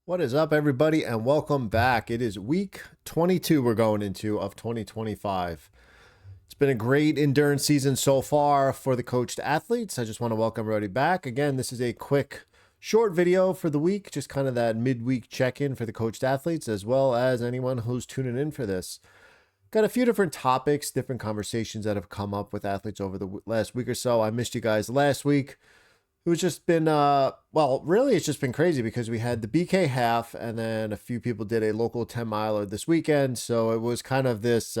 What is up, everybody, and welcome back. It is week 22 we're going into of 2025. It's been a great endurance season so far for the coached athletes. I just want to welcome everybody back. Again, this is a quick, short video for the week, just kind of that midweek check-in for the coached athletes, as well as anyone who's tuning in for this. Got a few different topics, different conversations that have come up with athletes over the last week or so. I missed you guys last week. It was just been well, really it's just been crazy because we had the BK half and then a few people did a local 10 miler this weekend. So it was kind of this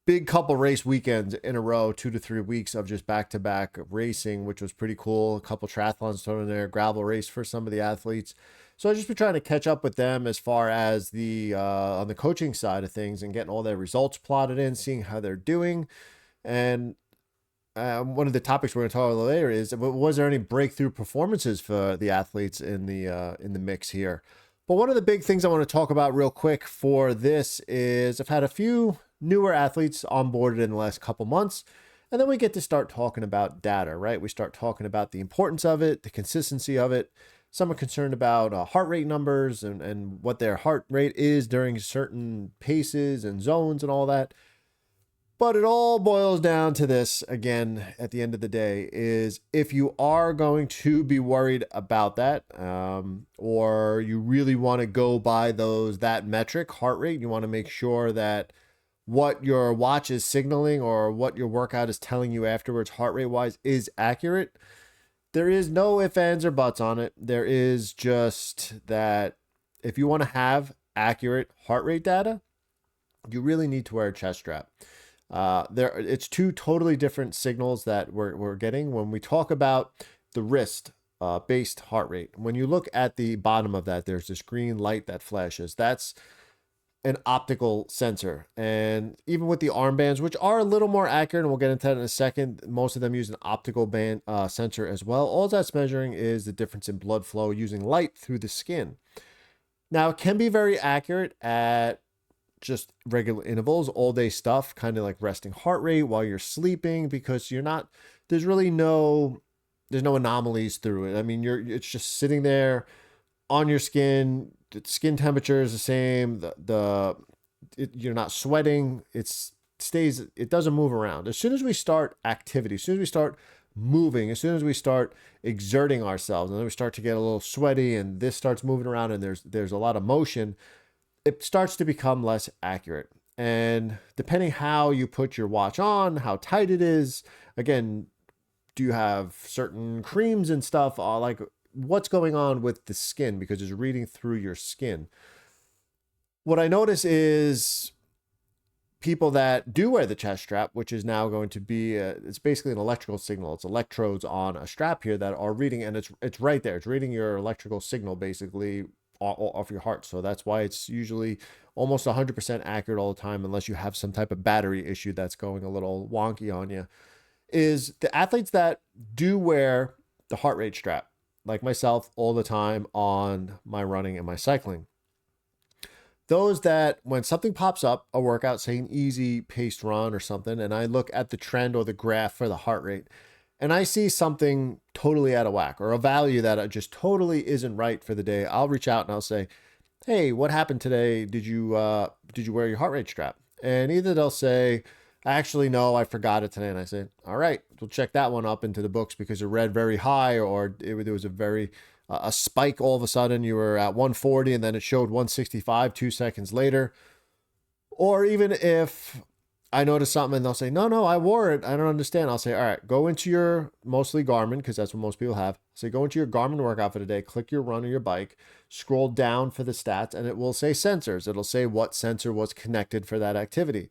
big couple race weekends in a row, 2 to 3 weeks of just back-to-back racing, which was pretty cool. A couple triathlons thrown in there, gravel race for some of the athletes. So I just been trying to catch up with them as far as the on the coaching side of things and getting all their results plotted in, seeing how they're doing. And one of the topics we're going to talk about later is, was there any breakthrough performances for the athletes in the mix here? But one of the big things I want to talk about real quick for this is I've had a few newer athletes onboarded in the last couple months, and then we get to start talking about data, right? We start talking about the importance of it, the consistency of it. Some are concerned about heart rate numbers and what their heart rate is during certain paces and zones and all that. But it all boils down to this again at the end of the day is if you are going to be worried about that, or you really want to go by that metric, heart rate, you want to make sure that what your watch is signaling or what your workout is telling you afterwards, heart rate wise, is accurate. There is no ifs, ands, or buts on it. There is just that if you want to have accurate heart rate data, you really need to wear a chest strap. It's two totally different signals that we're getting when we talk about the wrist based heart rate. When you look at the bottom of that, there's this green light that flashes. That's an optical sensor. And even with the armbands, which are a little more accurate, and we'll get into that in a second, most of them use an optical band sensor as well. All that's measuring is the difference in blood flow using light through the skin. Now, it can be very accurate at just regular intervals, all day stuff, kind of like resting heart rate while you're sleeping, because there's really there's no anomalies through it. I mean, it's just sitting there on your skin. The skin temperature is the same. You're not sweating. It doesn't move around. As soon as we start activity, as soon as we start moving, as soon as we start exerting ourselves, and then we start to get a little sweaty and this starts moving around and there's a lot of motion, it starts to become less accurate. And depending how you put your watch on, how tight it is, again, do you have certain creams and stuff, like what's going on with the skin, because it's reading through your skin. What I notice is people that do wear the chest strap, which is now going to be it's basically an electrical signal. It's electrodes on a strap here that are reading, and it's right there. It's reading your electrical signal basically off your heart. So that's why it's usually almost 100% accurate all the time, unless you have some type of battery issue that's going a little wonky on you. Is the athletes that do wear the heart rate strap, like myself, all the time on my running and my cycling. Those that when something pops up, a workout, say an easy paced run or something, and I look at the trend or the graph for the heart rate, and I see something totally out of whack or a value that just totally isn't right for the day, I'll reach out and I'll say, "Hey, what happened today? Did you wear your heart rate strap?" And either they'll say, "Actually, no, I forgot it today." And I say, "All right, we'll check that one up into the books because it read very high, or there was a spike all of a sudden. You were at 140 and then it showed 165 2 seconds later." Or even if I notice something and they'll say, "No, I wore it. I don't understand." I'll say, "All right, go into your mostly Garmin," because that's what most people have. So go into your Garmin workout for the day, click your run or your bike, scroll down for the stats, and it will say sensors. It'll say what sensor was connected for that activity.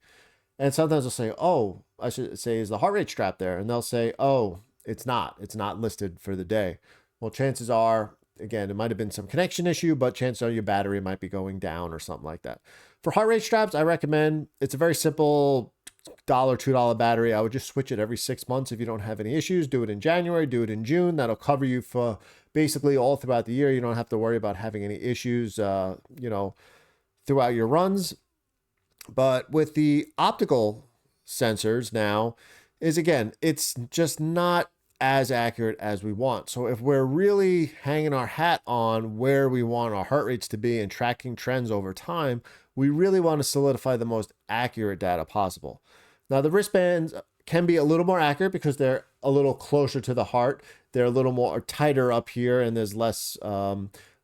And sometimes they'll say, "Oh, I should say, is the heart rate strap there?" And they'll say, "Oh, it's not. It's not listed for the day." Well, chances are, again, it might have been some connection issue, but chances are your battery might be going down or something like that. For heart rate straps, I recommend, it's a very simple $2 battery. I would just switch it every 6 months if you don't have any issues. Do it in January, do it in June. That'll cover you for basically all throughout the year. You don't have to worry about having any issues, throughout your runs. But with the optical sensors now, is again, it's just not as accurate as we want. So if we're really hanging our hat on where we want our heart rates to be and tracking trends over time, we really want to solidify the most accurate data possible. Now, the wristbands can be a little more accurate because they're a little closer to the heart. They're a little more tighter up here, and there's less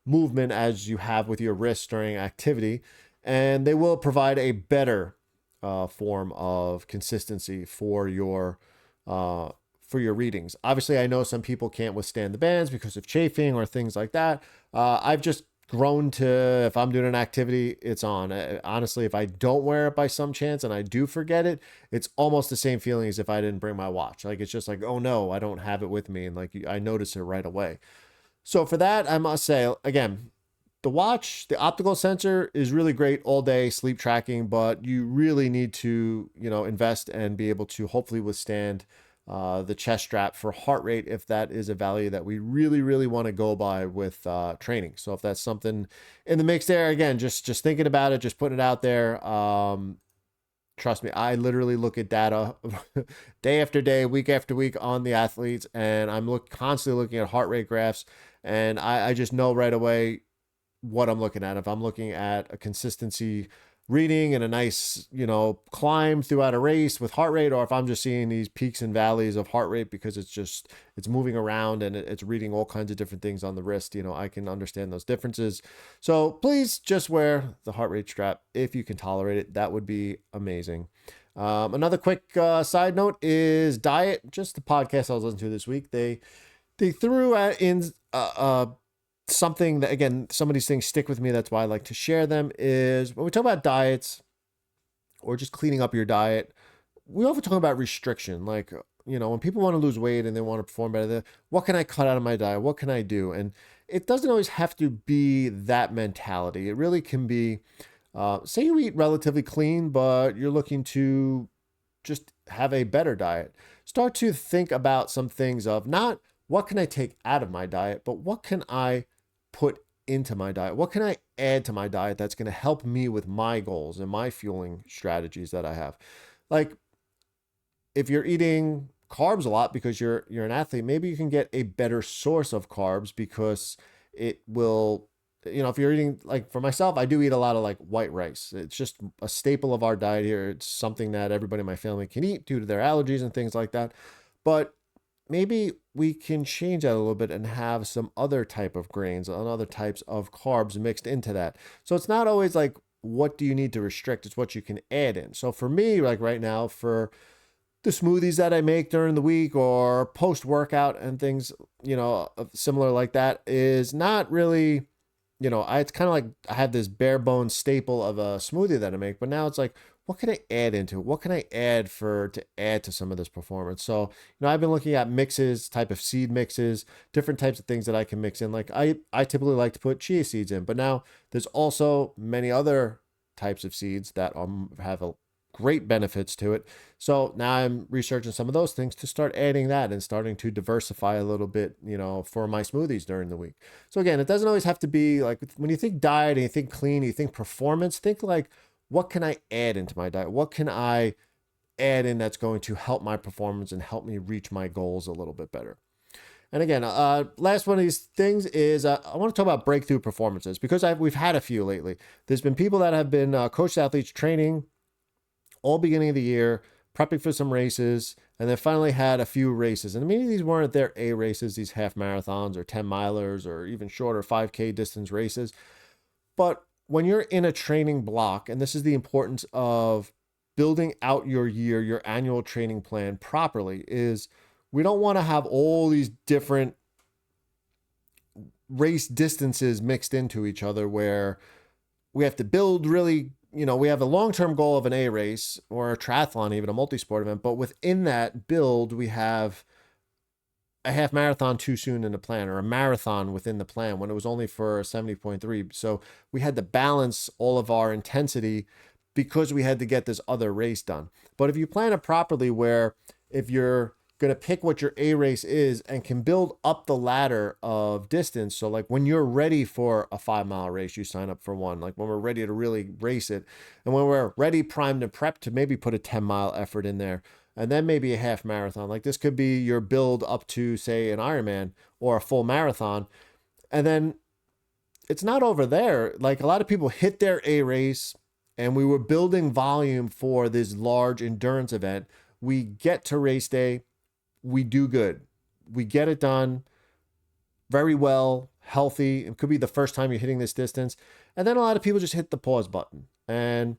movement as you have with your wrist during activity. And they will provide a better form of consistency for your readings. Obviously, I know some people can't withstand the bands because of chafing or things like that. I've just grown to, if I'm doing an activity, it's on. Honestly, if I don't wear it by some chance and I do forget it, it's almost the same feeling as if I didn't bring my watch. Like, it's just like, oh no, I don't have it with me. And like, I notice it right away. So for that, I must say, again, the watch, the optical sensor is really great all day sleep tracking, but you really need to, invest and be able to hopefully withstand the chest strap for heart rate if that is a value that we really, really want to go by with training. So if that's something in the mix there, again, just thinking about it, just putting it out there. Trust me, I literally look at data day after day, week after week on the athletes, and I'm constantly looking at heart rate graphs, and I just know right away what I'm looking at. If I'm looking at a consistency reading and a nice, climb throughout a race with heart rate, or if I'm just seeing these peaks and valleys of heart rate because it's moving around and it's reading all kinds of different things on the wrist, I can understand those differences. So please just wear the heart rate strap if you can tolerate it. That would be amazing. Another quick side note is diet. Just the podcast I was listening to this week, they threw in something that, again, some of these things stick with me. That's why I like to share them. Is when we talk about diets or just cleaning up your diet, we often talk about restriction. Like, when people want to lose weight and they want to perform better, what can I cut out of my diet? What can I do? And it doesn't always have to be that mentality. It really can be, say you eat relatively clean, but you're looking to just have a better diet. Start to think about some things of not what can I take out of my diet, but what can I put into my diet? What can I add to my diet that's going to help me with my goals and my fueling strategies that I have? Like, if you're eating carbs a lot because you're an athlete, maybe you can get a better source of carbs because it will, if you're eating, like for myself, I do eat a lot of like white rice. It's just a staple of our diet here. It's something that everybody in my family can eat due to their allergies and things like that. But maybe we can change that a little bit and have some other type of grains and other types of carbs mixed into that. So it's not always like, what do you need to restrict? It's what you can add in. So for me, like right now, for the smoothies that I make during the week or post-workout and things, similar like that, is not really, it's kind of like I have this bare bones staple of a smoothie that I make, but now it's like, what can I add into it? What can I add to add to some of this performance? So, I've been looking at mixes, type of seed mixes, different types of things that I can mix in. Like I typically like to put chia seeds in, but now there's also many other types of seeds that have great benefits to it. So now I'm researching some of those things to start adding that and starting to diversify a little bit, for my smoothies during the week. So again, it doesn't always have to be like, when you think diet and you think clean, you think performance, think like, what can I add into my diet? What can I add in that's going to help my performance and help me reach my goals a little bit better? And again, last one of these things is I want to talk about breakthrough performances because we've had a few lately. There's been people that have been coached athletes training all beginning of the year, prepping for some races, and then finally had a few races. And many of these weren't their A races, these half marathons or 10 milers or even shorter 5K distance races. But when you're in a training block, and this is the importance of building out your year, your annual training plan properly, is we don't want to have all these different race distances mixed into each other where we have to build really, we have a long-term goal of an A race or a triathlon, even a multi-sport event, but within that build, we have a half marathon too soon in the plan or a marathon within the plan when it was only for 70.3. So we had to balance all of our intensity because we had to get this other race done. But if you plan it properly, where if you're going to pick what your A race is and can build up the ladder of distance. So like when you're ready for a 5-mile race, you sign up for one, like when we're ready to really race it. And when we're ready, primed and prepped to maybe put a 10-mile effort in there, and then maybe a half marathon. Like this could be your build up to, say, an Ironman or a full marathon. And then it's not over there. Like a lot of people hit their A race and we were building volume for this large endurance event. We get to race day, we do good. We get it done very well, healthy. It could be the first time you're hitting this distance. And then a lot of people just hit the pause button and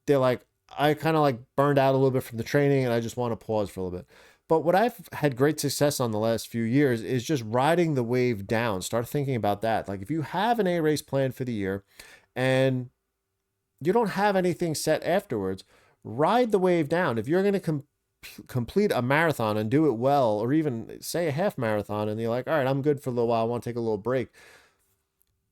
they're like, I kind of like burned out a little bit from the training and I just want to pause for a little bit. But what I've had great success on the last few years is just riding the wave down. Start thinking about that. Like if you have an A race plan for the year and you don't have anything set afterwards, ride the wave down. If you're going to complete a marathon and do it well, or even say a half marathon, and you're like, all right, I'm good for a little while, I want to take a little break,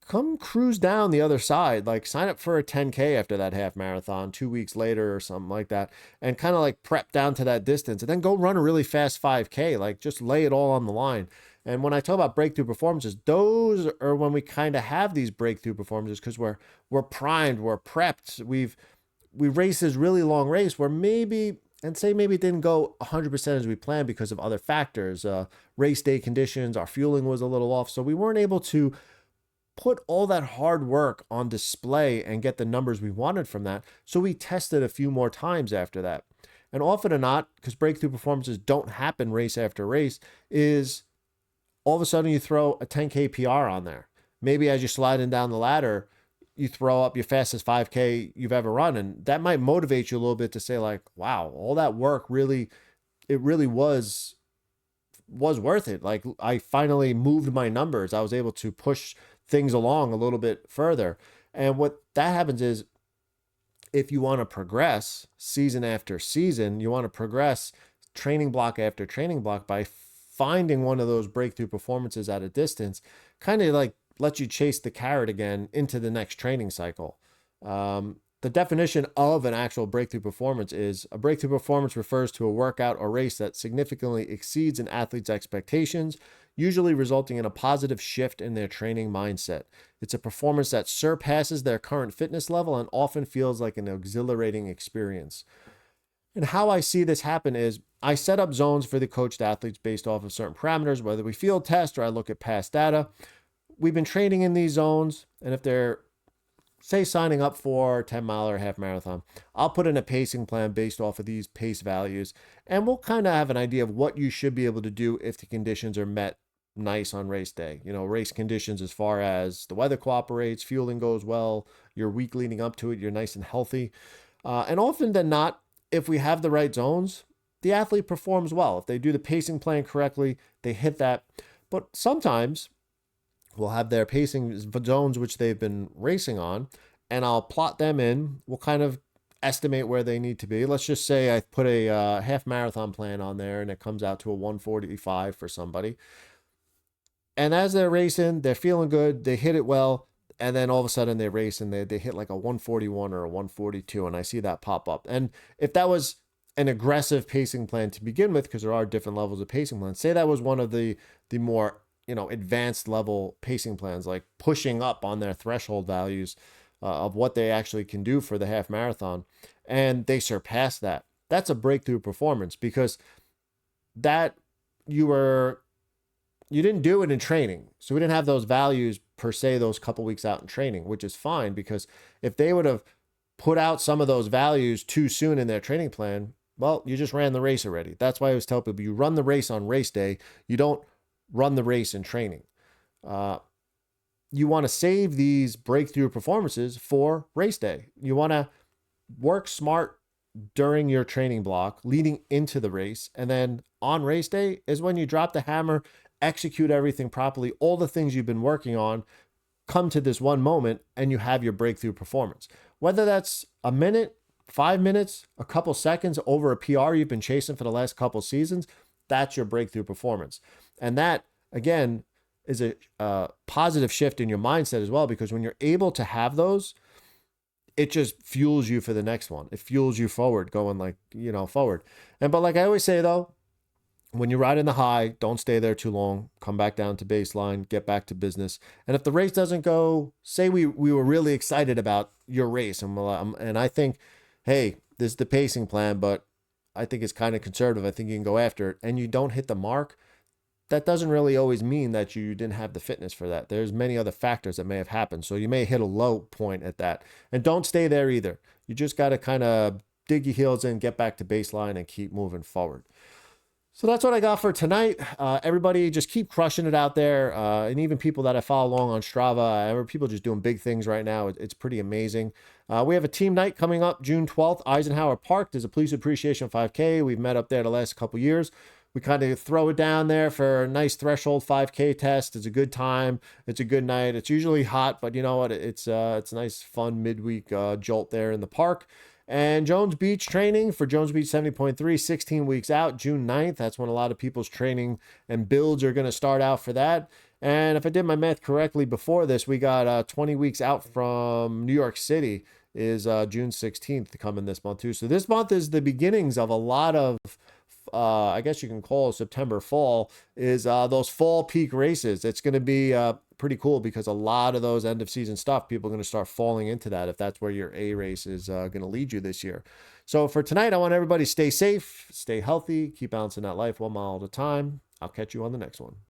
come cruise down the other side. Like sign up for a 10K after that half marathon 2 weeks later or something like that, and kind of like prep down to that distance, and then go run a really fast 5K. Like just lay it all on the line. And when I talk about breakthrough performances, those are when we kind of have these breakthrough performances because we're primed, we're prepped, we race this really long race where maybe, and say maybe it didn't go 100% as we planned because of other factors, race day conditions, our fueling was a little off, so we weren't able to put all that hard work on display and get the numbers we wanted from that. So we tested a few more times after that. And often or not, because breakthrough performances don't happen race after race, is all of a sudden you throw a 10K PR on there. Maybe as you're sliding down the ladder, you throw up your fastest 5K you've ever run. And that might motivate you a little bit to say like, wow, all that work really, it really was worth it. Like I finally moved my numbers. I was able to push things along a little bit further. And what that happens is if you want to progress season after season, you want to progress training block after training block by finding one of those breakthrough performances at a distance, kind of like lets you chase the carrot again into the next training cycle. The definition of an actual breakthrough performance is a breakthrough performance refers to a workout or race that significantly exceeds an athlete's expectations, usually resulting in a positive shift in their training mindset. It's a performance that surpasses their current fitness level and often feels like an exhilarating experience. And how I see this happen is I set up zones for the coached athletes based off of certain parameters, whether we field test or I look at past data. We've been training in these zones, and if they're, say, signing up for a 10-mile or half marathon, I'll put in a pacing plan based off of these pace values, and we'll kind of have an idea of what you should be able to do if the conditions are met nice on race day. You know, race conditions as far as the weather cooperates, fueling goes well, your week leading up to it, you're nice and healthy. And often than not, if we have the right zones, the athlete performs well. If they do the pacing plan correctly, they hit that. But sometimes we'll have their pacing zones, which they've been racing on, and I'll plot them in. We'll kind of estimate where they need to be. Let's just say I put a half marathon plan on there and it comes out to a 1:45 for somebody. And as they're racing, they're feeling good, they hit it well, and then all of a sudden they race and they hit like a 1:41 or a 1:42, and I see that pop up. And if that was an aggressive pacing plan to begin with, because there are different levels of pacing plans, say that was one of the more advanced level pacing plans, like pushing up on their threshold values of what they actually can do for the half marathon, and they surpass that, that's a breakthrough performance because that you didn't do it in training. So we didn't have those values per se those couple weeks out in training, which is fine, because if they would have put out some of those values too soon in their training plan, well, you just ran the race already. That's why I always tell people you run the race on race day. You don't run the race in training. You want to save these breakthrough performances for race day. You want to work smart during your training block leading into the race. And then on race day is when you drop the hammer, execute everything properly. All the things you've been working on come to this one moment and you have your breakthrough performance. Whether that's a minute, 5 minutes, a couple seconds over a PR you've been chasing for the last couple seasons, that's your breakthrough performance. And that, again, is a positive shift in your mindset as well, because when you're able to have those, it just fuels you for the next one. It fuels you forward, going forward. But like I always say though, when you ride in the high, don't stay there too long. Come back down to baseline, get back to business. And if the race doesn't go, say we were really excited about your race, and I think, hey, this is the pacing plan, but I think is kind of conservative. I think you can go after it and you don't hit the mark. That doesn't really always mean that you didn't have the fitness for that. There's many other factors that may have happened. So you may hit a low point at that. And don't stay there either. You just got to kind of dig your heels in, get back to baseline, and keep moving forward. So that's what I got for tonight. Everybody just keep crushing it out there. And even people that I follow along on Strava, people just doing big things right now. It's pretty amazing. We have a team night coming up June 12th, Eisenhower Park. There's a police appreciation 5K. We've met up there the last couple years. We kind of throw it down there for a nice threshold 5K test. It's a good time. It's a good night. It's usually hot, but you know what? It's a nice, fun midweek jolt there in the park. And Jones Beach training for Jones Beach 70.3, 16 weeks out, June 9th. That's when a lot of people's training and builds are going to start out for that. And if I did my math correctly before this, we got 20 weeks out from New York City is June 16th coming this month too. So this month is the beginnings of a lot of I guess you can call September fall, is those fall peak races. It's going to be pretty cool because a lot of those end of season stuff, people are going to start falling into that if that's where your A race is going to lead you this year. So for tonight, I want everybody to stay safe, stay healthy, keep balancing that life 1 mile at a time. I'll catch you on the next one.